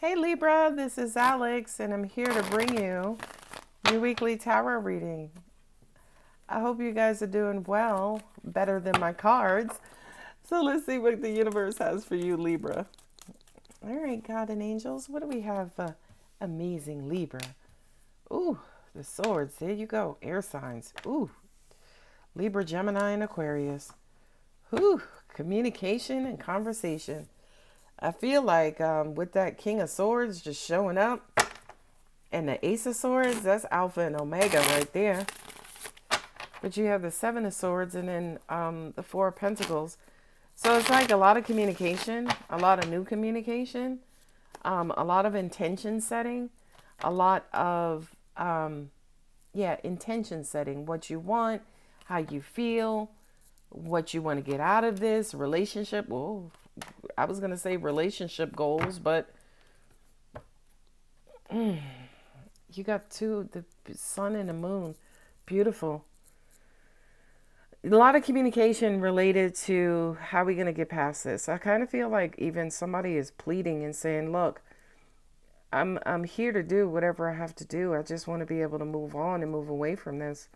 Hey Libra, this is Alex, and I'm here to bring you your weekly tarot reading. I hope you guys are doing well, better than my cards. So let's see what the universe has for you, Libra. All right, God and angels, what do we have? Amazing Libra. Ooh, the swords. There you go. Air signs. Ooh, Libra, Gemini, and Aquarius. Ooh, communication and conversation. I feel like with that King of Swords just showing up and the Ace of Swords, that's Alpha and Omega right there. But you have the Seven of Swords and then the Four of Pentacles. So it's like a lot of communication, a lot of new communication, a lot of intention setting, a lot of, intention setting. What you want, how you feel, what you want to get out of this relationship. Whoa, I was going to say relationship goals, but you got the sun and the moon. Beautiful. A lot of communication related to how we're going to get past this. I kind of feel like even somebody is pleading and saying, look, I'm here to do whatever I have to do. I just want to be able to move on and move away from this.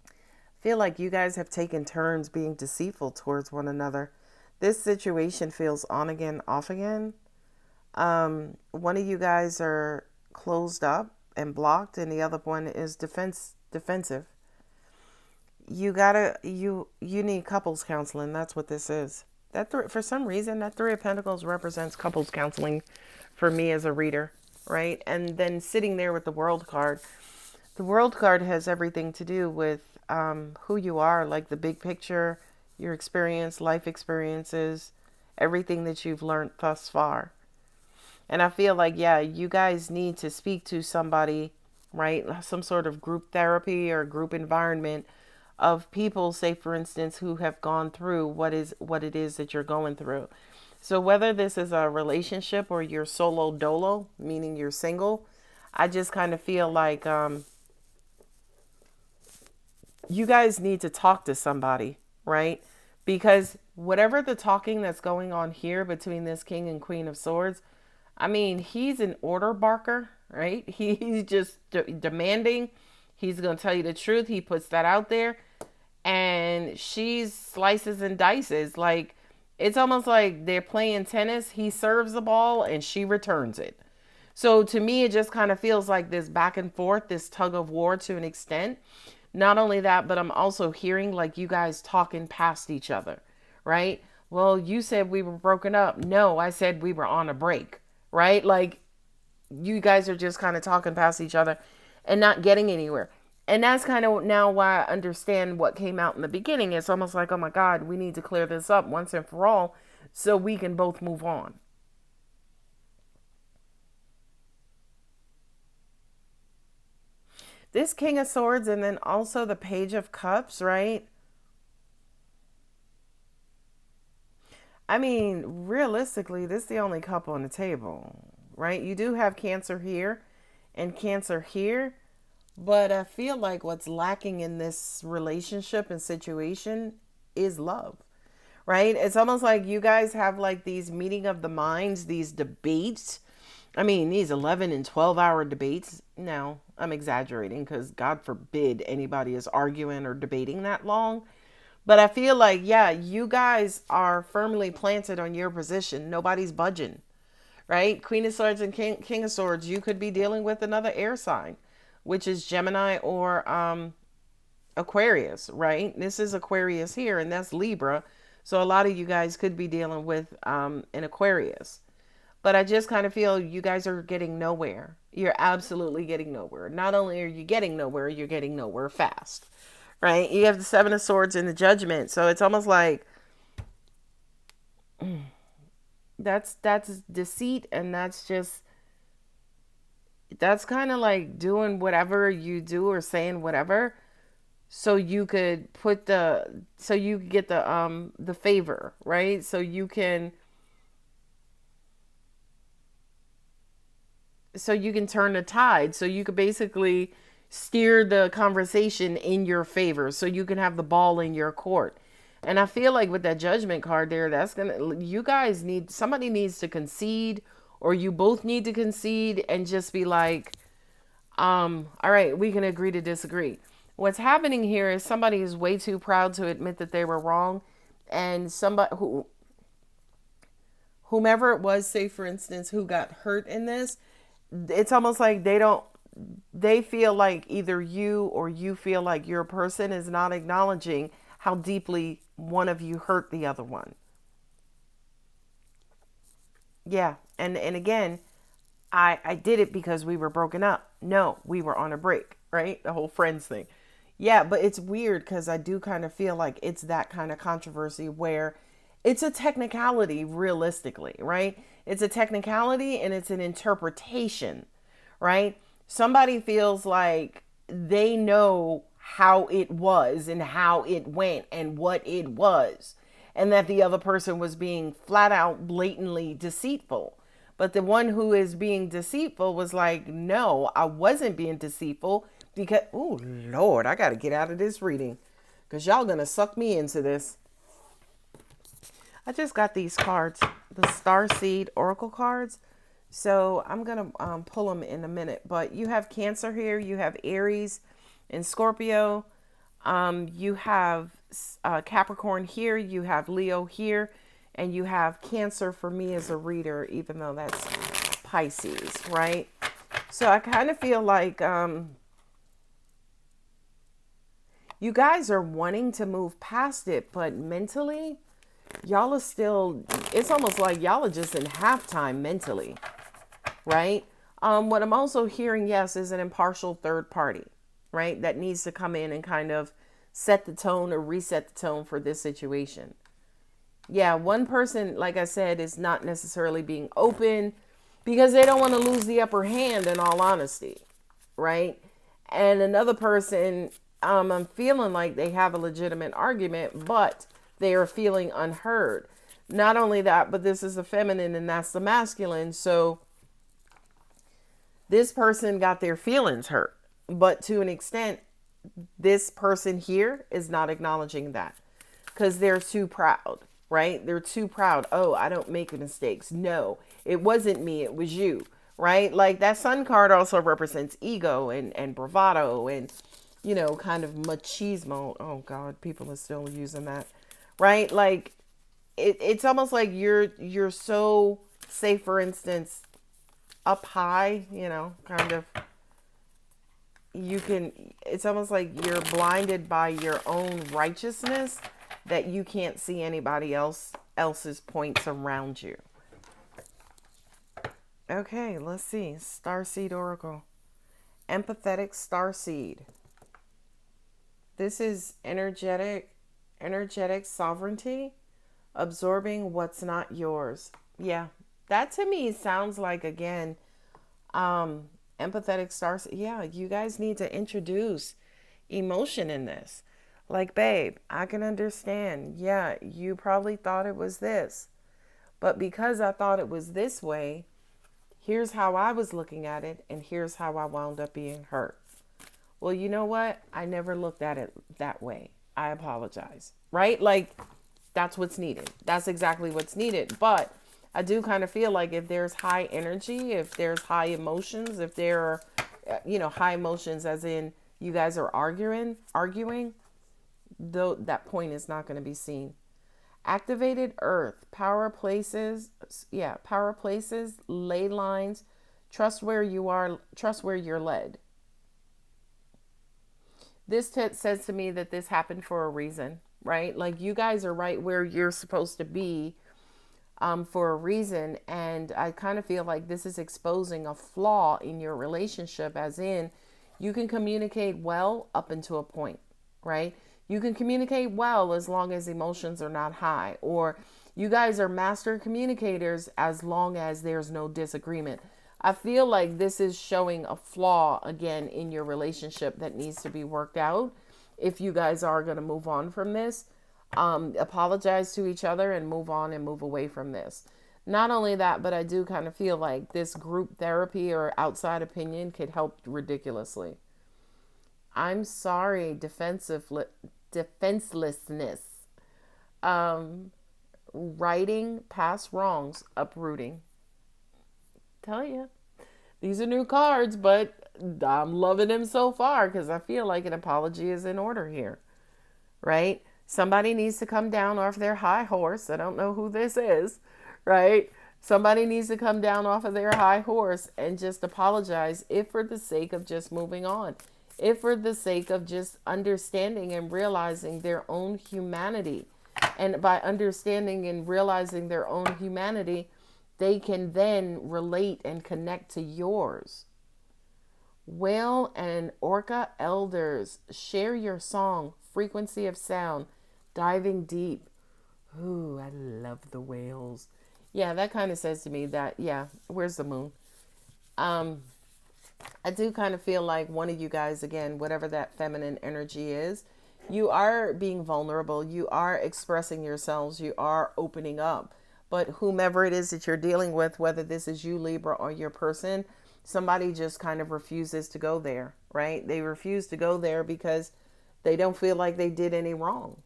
I feel like you guys have taken turns being deceitful towards one another. This situation feels on again, off again. One of you guys are closed up and blocked, and the other one is defensive. You need couples counseling. That's what this is. For some reason, that Three of Pentacles represents couples counseling for me as a reader, right? And then sitting there with the World card. The World card has everything to do with who you are, like the big picture, your experience, life experiences, everything that you've learned thus far. And I feel like, you guys need to speak to somebody, right? Some sort of group therapy or group environment of people, say for instance, who have gone through what it is that you're going through. So whether this is a relationship or you're solo dolo, meaning you're single, I just kind of feel like you guys need to talk to somebody, right? Because whatever the talking that's going on here between this King and Queen of Swords, I mean, he's an order barker, right? He's just demanding. He's going to tell you the truth. He puts that out there. And she slices and dices. Like, it's almost like they're playing tennis. He serves the ball and she returns it. So to me, it just kind of feels like this back and forth, this tug of war to an extent. Not only that, but I'm also hearing like you guys talking past each other, right? Well, you said we were broken up. No, I said we were on a break, right? Like you guys are just kind of talking past each other and not getting anywhere. And that's kind of now why I understand what came out in the beginning. It's almost like, oh my God, we need to clear this up once and for all so we can both move on. This King of Swords and then also the Page of Cups, right? I mean, realistically, this is the only cup on the table, right? You do have Cancer here and Cancer here. But I feel like what's lacking in this relationship and situation is love, right? It's almost like you guys have like these meeting of the minds, these debates. I mean, these 11 and 12-hour debates. Now, I'm exaggerating because God forbid anybody is arguing or debating that long. But I feel like, you guys are firmly planted on your position. Nobody's budging, right? Queen of Swords and King of Swords, you could be dealing with another air sign, which is Gemini or Aquarius, right? This is Aquarius here, and that's Libra. So a lot of you guys could be dealing with an Aquarius. But I just kind of feel you guys are getting nowhere. You're absolutely getting nowhere. Not only are you getting nowhere, you're getting nowhere fast, right? You have the Seven of Swords and the Judgment. So it's almost like that's deceit, and that's kind of like doing whatever you do or saying whatever so you could get the favor, right? So you can turn the tide, so you could basically steer the conversation in your favor so you can have the ball in your court. And I feel like with that Judgment card there, somebody needs to concede or you both need to concede and just be like, all right, we can agree to disagree. What's happening here is somebody is way too proud to admit that they were wrong, and whomever it was, say for instance, who got hurt in this, it's almost like they feel like either you or you feel like your person is not acknowledging how deeply one of you hurt the other one. Yeah. And again, I did it because we were broken up. No, we were on a break, right? The whole friends thing. Yeah, but it's weird because I do kind of feel like it's that kind of controversy where it's a technicality realistically, right? It's a technicality and it's an interpretation, right? Somebody feels like they know how it was and how it went and what it was, and that the other person was being flat out blatantly deceitful. But the one who is being deceitful was like, no, I wasn't being deceitful because, oh, Lord, I got to get out of this reading because y'all going to suck me into this. I just got these cards, the Star Seed Oracle cards. So I'm going to pull them in a minute. But you have Cancer here. You have Aries and Scorpio. You have Capricorn here. You have Leo here. And you have Cancer for me as a reader, even though that's Pisces, right? So I kind of feel like you guys are wanting to move past it, but mentally, y'all are still, it's almost like y'all are just in halftime mentally, right? What I'm also hearing, yes, is an impartial third party, right? That needs to come in and kind of set the tone or reset the tone for this situation. Yeah, one person, like I said, is not necessarily being open because they don't want to lose the upper hand, in all honesty, right? And another person, I'm feeling like they have a legitimate argument, but they are feeling unheard. Not only that, but this is the feminine and that's the masculine. So this person got their feelings hurt, but to an extent, this person here is not acknowledging that because they're too proud. Right? They're too proud. Oh, I don't make mistakes. No, it wasn't me. It was you. Right? Like that sun card also represents ego and bravado and, you know, kind of machismo. Oh God, people are still using that. Right? Like it's almost like you're so, say for instance, up high, you know, kind of, it's almost like you're blinded by your own righteousness that you can't see anybody else's points around you. Okay, let's see. Starseed Oracle. Empathetic Starseed. This is energetic sovereignty, absorbing what's not yours. Yeah, that to me sounds like, again, empathetic Starseed. Yeah, you guys need to introduce emotion in this. Like, babe, I can understand. Yeah, you probably thought it was this. But because I thought it was this way, here's how I was looking at it, and here's how I wound up being hurt. Well, you know what? I never looked at it that way. I apologize. Right? Like, that's what's needed. That's exactly what's needed. But I do kind of feel like if there's high energy, if there's high emotions, if there are, high emotions as in you guys are arguing, though that point is not going to be seen. Activated Earth, power places, ley lines, trust where you are, trust where you're led. This says to me that this happened for a reason, right? Like you guys are right where you're supposed to be for a reason. And I kind of feel like this is exposing a flaw in your relationship, as in you can communicate well up until a point, right? You can communicate well as long as emotions are not high, or you guys are master communicators as long as there's no disagreement. I feel like this is showing a flaw again in your relationship that needs to be worked out. If you guys are going to move on from this, apologize to each other and move on and move away from this. Not only that, but I do kind of feel like this group therapy or outside opinion could help ridiculously. I'm sorry, defenselessness. Righting past wrongs, uprooting. Tell you. These are new cards, but I'm loving them so far because I feel like an apology is in order here, right? Somebody needs to come down off their high horse. I don't know who this is, right? Somebody needs to come down off of their high horse and just apologize, if for the sake of just moving on, if for the sake of just understanding and realizing their own humanity. And by understanding and realizing their own humanity, they can then relate and connect to yours. Whale and Orca elders, share your song, frequency of sound, diving deep. Ooh, I love the whales. Yeah, that kind of says to me that, yeah, where's the moon? Um, I do kind of feel like one of you guys, again, whatever that feminine energy is, you are being vulnerable. You are expressing yourselves. You are opening up. But whomever it is that you're dealing with, whether this is you, Libra, or your person, somebody just kind of refuses to go there, right? They refuse to go there because they don't feel like they did any wrong.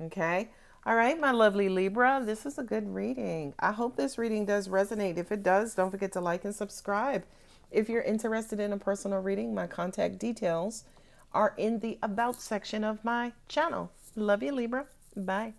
Okay. All right, my lovely Libra, this is a good reading. I hope this reading does resonate. If it does, don't forget to like and subscribe. If you're interested in a personal reading, my contact details are in the About section of my channel. Love you, Libra. Bye.